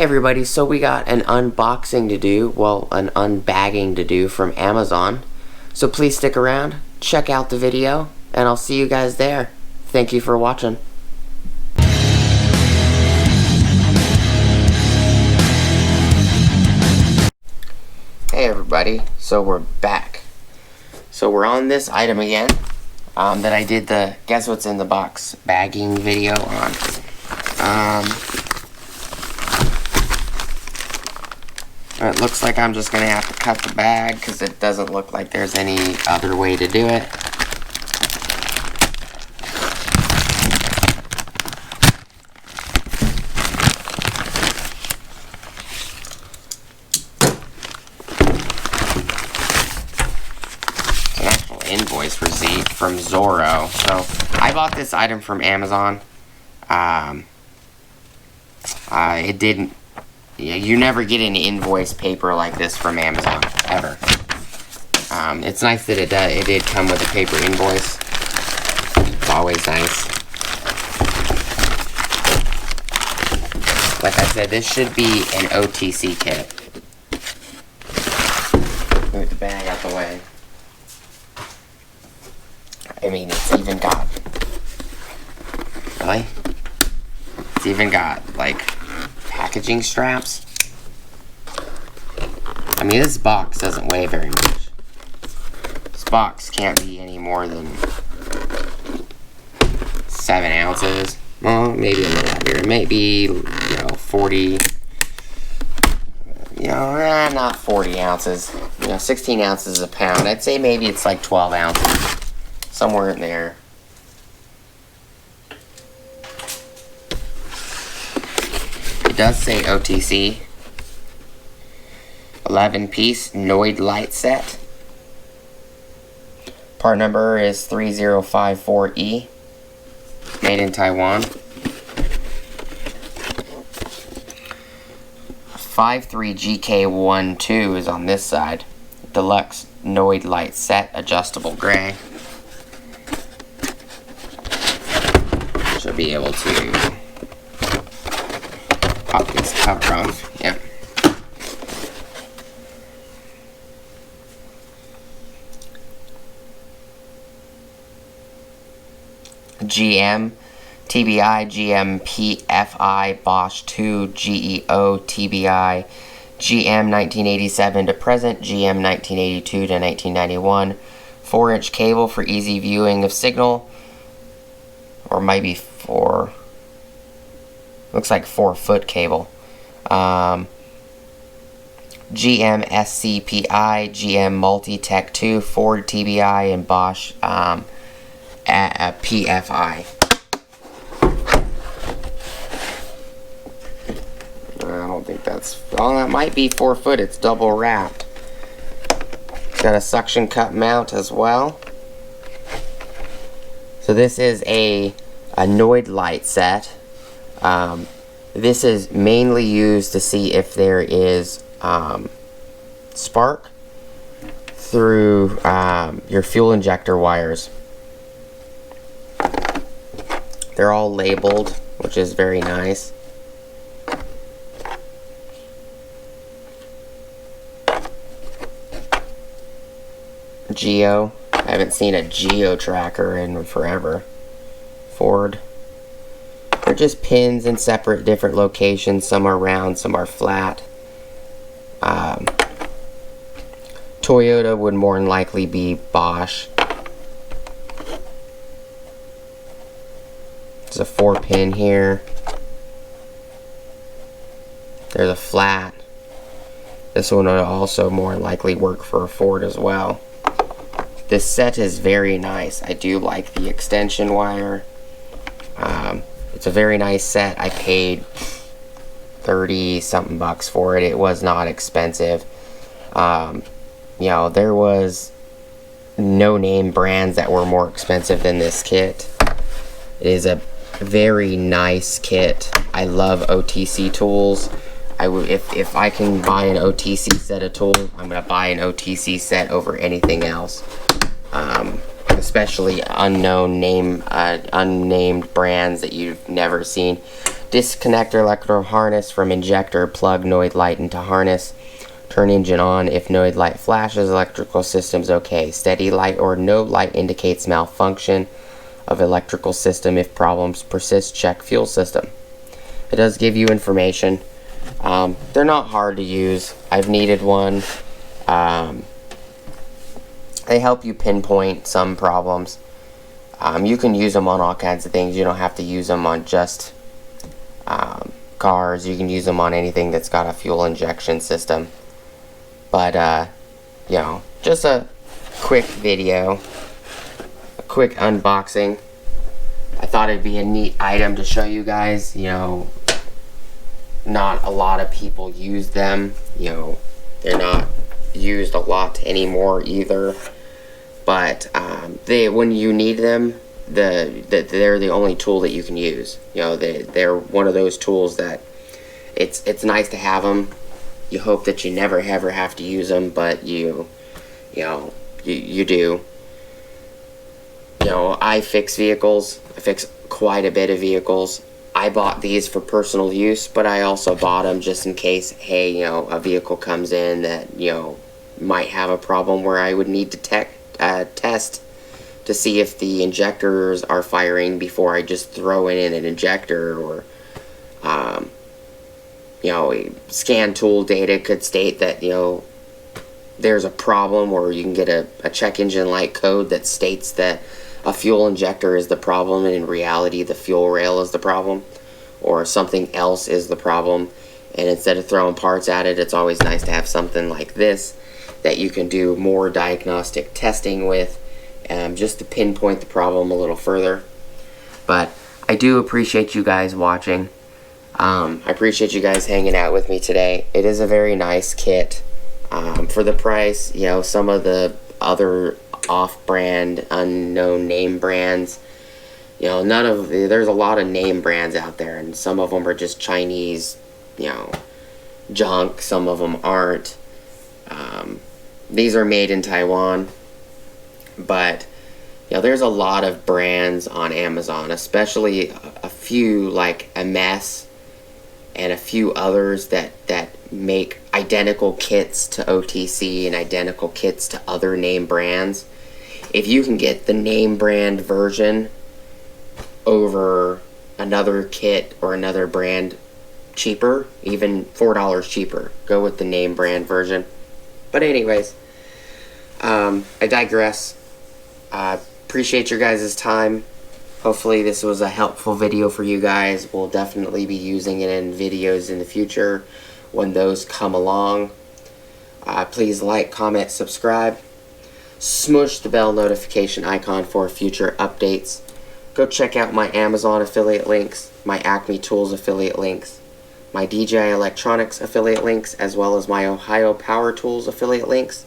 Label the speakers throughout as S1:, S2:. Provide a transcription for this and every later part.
S1: everybody, so we got an unboxing to do, well, an unbagging to do from Amazon. So please stick around, check out the video, and I'll see you guys there. Thank you for watching. Hey everybody, so we're back. So we're on this item again, that I did the guess what's in the box bagging video on. It looks like I'm just gonna have to cut the bag because it doesn't look like there's any other way to do it. It's an actual invoice receipt from Zorro. So I bought this item from Amazon. It didn't. You never get an invoice paper like this from Amazon, ever. It's nice that it did come with a paper invoice. It's always nice. Like I said, this should be an OTC kit. Move the bag out the way. I mean, it's even got... Really? It's even got, like... packaging straps. I mean, this box doesn't weigh very much. This box can't be any more than 7 ounces. Well, maybe a little heavier. It may be, 40. Not 40 ounces. 16 ounces a pound. I'd say maybe it's like 12 ounces. Somewhere in there. It does say OTC. 11-piece Noid Lite set. Part number is 3054E. Made in Taiwan. 53GK12 is on this side. Deluxe Noid Lite set, adjustable gray. Should be able to pop this cover off. Yep. GM, TBI, GM, PFI, Bosch 2, GEO, TBI, GM 1987 to present, GM 1982 to 1991. 4-inch cable for easy viewing of signal. Or maybe 4... Looks like 4-foot cable. GM SCPI, GM Multitech 2, Ford TBI, and Bosch PFI. I don't think that's... Oh, that might be 4 foot. It's double wrapped. Got a suction cup mount as well. So this is a Noid Lite set. This is mainly used to see if there is spark through your fuel injector wires. They're all labeled, which is very nice. Geo. I haven't seen a Geo tracker in forever. Ford. They're just pins in separate different locations. Some are round, some are flat. Toyota would more than likely be Bosch. There's a 4-pin here. There's a flat. This one would also more than likely work for a Ford as well. This set is very nice. I do like the extension wire. It's a very nice set. I paid 30-something bucks for it. It was not expensive. There was no-name brands that were more expensive than this kit. It is a very nice kit. I love OTC tools. If I can buy an OTC set of tools, I'm gonna buy an OTC set over anything else. Especially unnamed brands that you've never seen. Disconnect electrical harness from injector. Plug Noid light into harness. Turn engine on. If Noid light flashes, electrical system's okay. Steady light or no light indicates malfunction of electrical system. If problems persist, check fuel system. It does give you information. They're not hard to use. I've needed one. They help you pinpoint some problems. You can use them on all kinds of things. You don't have to use them on just cars. You can use them on anything that's got a fuel injection system. But, you know, just a quick video, a quick unboxing. I thought it'd be a neat item to show you guys. You know, not a lot of people use them. You know, they're not used a lot anymore either. But when you need them, they're the only tool that you can use. You know, they're one of those tools that it's nice to have them. You hope that you never ever have to use them, but you do. You know, I fix vehicles. I fix quite a bit of vehicles. I bought these for personal use, but I also bought them just in case, hey, you know, a vehicle comes in that, you know, might have a problem where I would need to test to see if the injectors are firing before I just throw in an injector, or you know, scan tool data could state that, you know, there's a problem, or you can get a check engine light code that states that a fuel injector is the problem, and in reality the fuel rail is the problem, or something else is the problem. And instead of throwing parts at it, it's always nice to have something like this that you can do more diagnostic testing with, just to pinpoint the problem a little further. But I do appreciate you guys watching. I appreciate you guys hanging out with me today. It is a very nice kit. For the price, you know, some of the other off-brand, unknown name brands, you know, there's a lot of name brands out there, and some of them are just Chinese, you know, junk. Some of them aren't. These are made in Taiwan, but you know, there's a lot of brands on Amazon, especially a few like MS and a few others that make identical kits to OTC and identical kits to other name brands. If you can get the name brand version over another kit or another brand cheaper, even $4 cheaper, go with the name brand version. But anyways, I digress. Appreciate your guys' time. Hopefully this was a helpful video for you guys. We'll definitely be using it in videos in the future when those come along. Please like, comment, subscribe. Smush the bell notification icon for future updates. Go check out my Amazon affiliate links, my Acme Tools affiliate links, my DJI Electronics affiliate links, as well as my Ohio Power Tools affiliate links.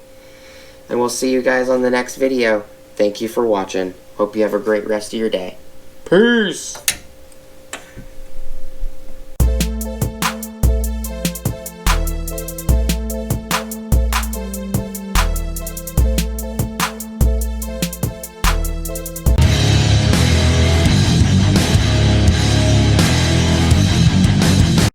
S1: And we'll see you guys on the next video. Thank you for watching. Hope you have a great rest of your day. Peace!